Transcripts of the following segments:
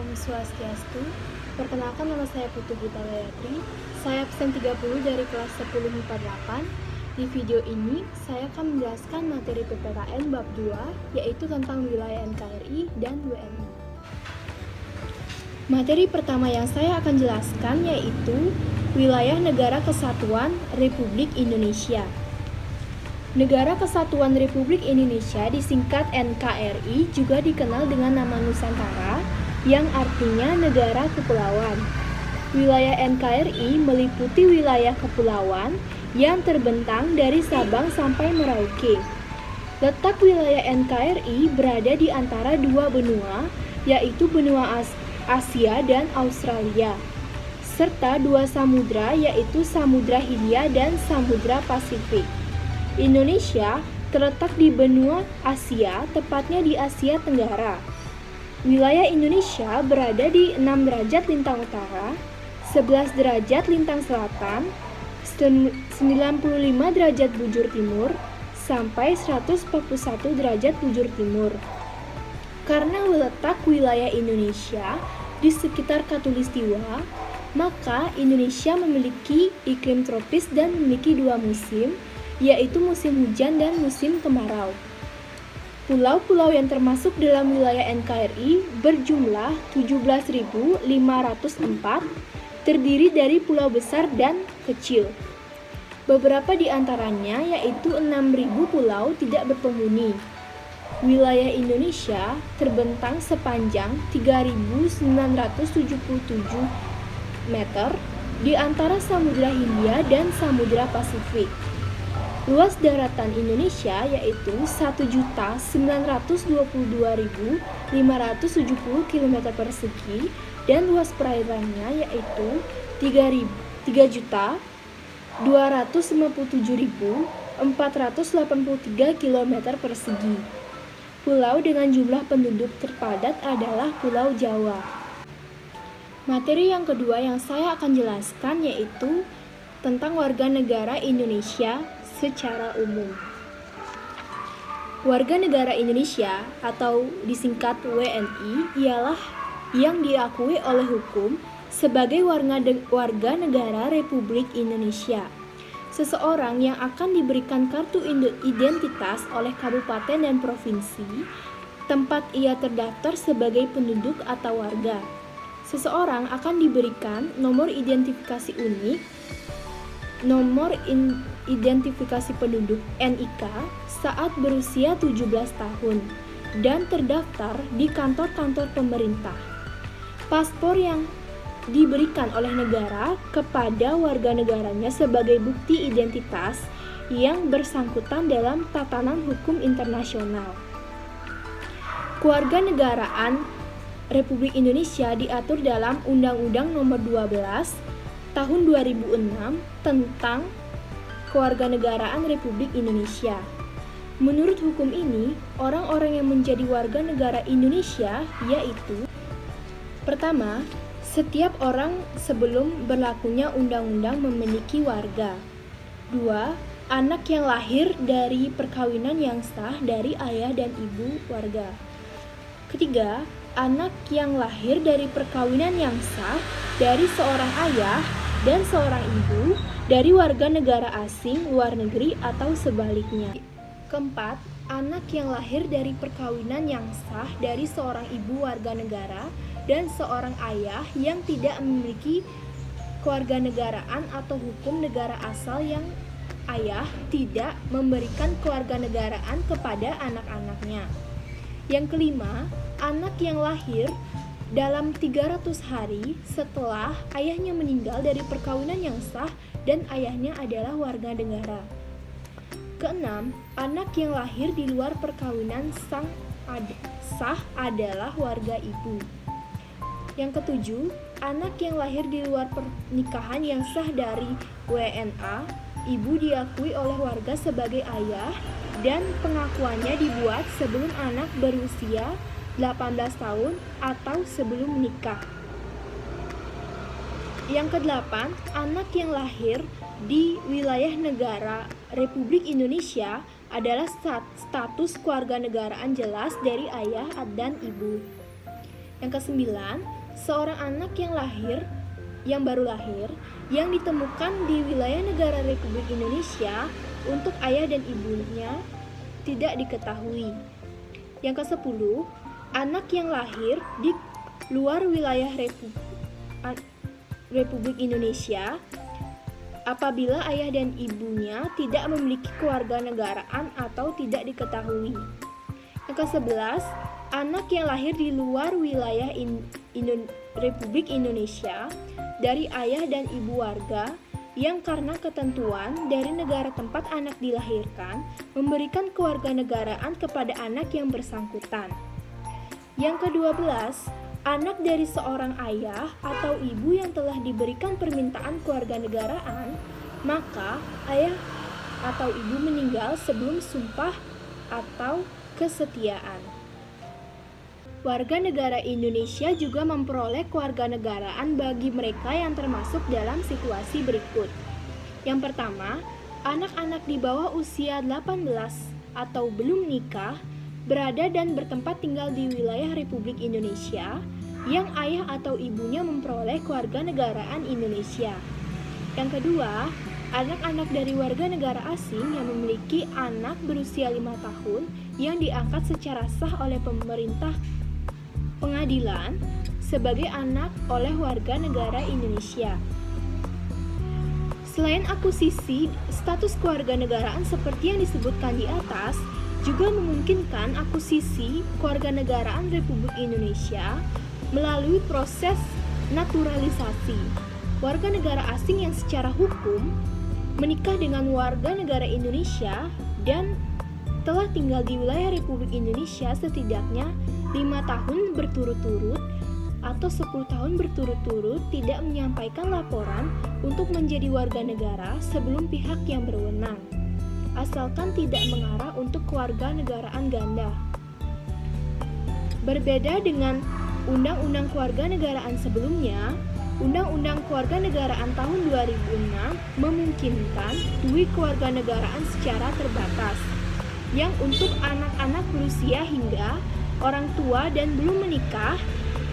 Om Swastiastu. Perkenalkan, nama saya Putu Gita Gayatri. Saya absen 30 dari kelas 1048. Di video ini, saya akan menjelaskan materi PPKN bab 2, yaitu tentang wilayah NKRI dan WNI. Materi pertama yang saya akan jelaskan yaitu wilayah Negara Kesatuan Republik Indonesia. Negara Kesatuan Republik Indonesia disingkat NKRI juga dikenal dengan nama Nusantara yang artinya negara kepulauan. Wilayah NKRI meliputi wilayah kepulauan yang terbentang dari Sabang sampai Merauke. Letak wilayah NKRI berada di antara dua benua, yaitu benua Asia dan Australia, serta dua samudra yaitu Samudra Hindia dan Samudra Pasifik. Indonesia terletak di benua Asia, tepatnya di Asia Tenggara. Wilayah Indonesia berada di 6 derajat lintang utara, 11 derajat lintang selatan, 95 derajat bujur timur, sampai 141 derajat bujur timur. Karena letak wilayah Indonesia di sekitar Khatulistiwa, maka Indonesia memiliki iklim tropis dan memiliki dua musim, yaitu musim hujan dan musim kemarau. Pulau-pulau yang termasuk dalam wilayah NKRI berjumlah 17.504, terdiri dari pulau besar dan kecil. Beberapa di antaranya yaitu 6.000 pulau tidak berpenghuni. Wilayah Indonesia terbentang sepanjang 3.977 meter di antara Samudra Hindia dan Samudra Pasifik. Luas daratan Indonesia yaitu 1.922.570 km persegi dan luas perairannya yaitu 3.257.483 km persegi. Pulau dengan jumlah penduduk terpadat adalah Pulau Jawa. Materi yang kedua yang saya akan jelaskan yaitu tentang warga negara Indonesia secara umum. Warga negara Indonesia atau disingkat WNI ialah yang diakui oleh hukum sebagai warga negara Republik Indonesia. Seseorang yang akan diberikan kartu identitas oleh kabupaten dan provinsi tempat ia terdaftar sebagai penduduk atau warga. Seseorang akan diberikan nomor identifikasi unik, nomor identifikasi penduduk NIK saat berusia 17 tahun dan terdaftar di kantor-kantor pemerintah. Paspor yang diberikan oleh negara kepada warga negaranya sebagai bukti identitas yang bersangkutan dalam tatanan hukum internasional. Kewarganegaraan Republik Indonesia diatur dalam Undang-Undang Nomor 12 Tahun 2006 tentang Kewarganegaraan Republik Indonesia. Menurut hukum ini, orang-orang yang menjadi warga negara Indonesia yaitu: pertama, setiap orang sebelum berlakunya undang-undang memiliki warga. 2. Anak yang lahir dari perkawinan yang sah dari ayah dan ibu warga. Ketiga, anak yang lahir dari perkawinan yang sah dari seorang ayah dan seorang ibu dari warga negara asing luar negeri atau sebaliknya. Keempat, anak yang lahir dari perkawinan yang sah dari seorang ibu warga negara dan seorang ayah yang tidak memiliki kewarganegaraan atau hukum negara asal yang ayah tidak memberikan kewarganegaraan kepada anak-anaknya. Yang kelima, anak yang lahir dalam 300 hari setelah ayahnya meninggal dari perkawinan yang sah dan ayahnya adalah warga negara. Keenam, anak yang lahir di luar perkawinan sah adalah warga ibu. Yang ketujuh, anak yang lahir di luar pernikahan yang sah dari WNA, ibu diakui oleh warga sebagai ayah dan pengakuannya dibuat sebelum anak berusia 18 tahun atau sebelum menikah. Yang kedelapan, anak yang lahir di wilayah negara Republik Indonesia adalah status kewarganegaraan jelas dari ayah dan ibu. Yang kesembilan, seorang anak yang baru lahir yang ditemukan di wilayah negara Republik Indonesia untuk ayah dan ibunya tidak diketahui. Yang ke-10, anak yang lahir di luar wilayah Republik Indonesia apabila ayah dan ibunya tidak memiliki kewarganegaraan atau tidak diketahui. Yang ke-11, anak yang lahir di luar wilayah Republik Indonesia dari ayah dan ibu warga yang karena ketentuan dari negara tempat anak dilahirkan memberikan kewarganegaraan kepada anak yang bersangkutan. Yang ke-12, anak dari seorang ayah atau ibu yang telah diberikan permintaan kewarganegaraan, maka ayah atau ibu meninggal sebelum sumpah atau kesetiaan. Warga negara Indonesia juga memperoleh kewarganegaraan bagi mereka yang termasuk dalam situasi berikut. Yang pertama, anak-anak di bawah usia 18 atau belum nikah berada dan bertempat tinggal di wilayah Republik Indonesia yang ayah atau ibunya memperoleh kewarganegaraan Indonesia. Yang kedua, anak-anak dari warga negara asing yang memiliki anak berusia 5 tahun yang diangkat secara sah oleh pemerintah pengadilan sebagai anak oleh warga negara Indonesia. Selain akuisisi status kewarganegaraan seperti yang disebutkan di atas, juga memungkinkan akuisisi kewarganegaraan Republik Indonesia melalui proses naturalisasi. Warga negara asing yang secara hukum menikah dengan warga negara Indonesia dan telah tinggal di wilayah Republik Indonesia setidaknya 5 tahun berturut-turut atau 10 tahun berturut-turut tidak menyampaikan laporan untuk menjadi warga negara sebelum pihak yang berwenang, asalkan tidak mengarah untuk kewarganegaraan ganda. Berbeda dengan Undang-Undang Kewarganegaraan sebelumnya, Undang-Undang Kewarganegaraan tahun 2006 memungkinkan dui kewarganegaraan secara terbatas, yang untuk anak-anak berusia hingga orang tua dan belum menikah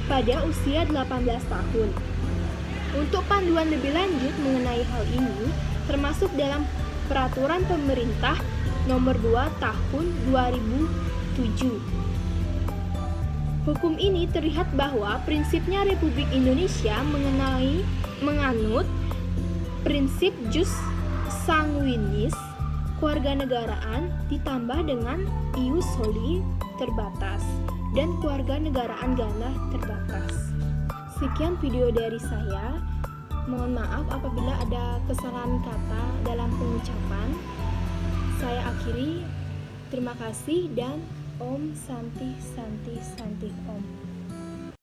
pada usia 18 tahun. Untuk panduan lebih lanjut mengenai hal ini, termasuk dalam Peraturan Pemerintah Nomor 2 Tahun 2007. Hukum ini terlihat bahwa prinsipnya Republik Indonesia menganut prinsip jus sanguinis, kewarganegaraan ditambah dengan ius soli terbatas dan kewarganegaraan ganda terbatas. Sekian video dari saya. Mohon maaf apabila ada kesalahan kata dalam pengucapan. Saya akhiri. Terima kasih dan Om Santi Santi Santi Om.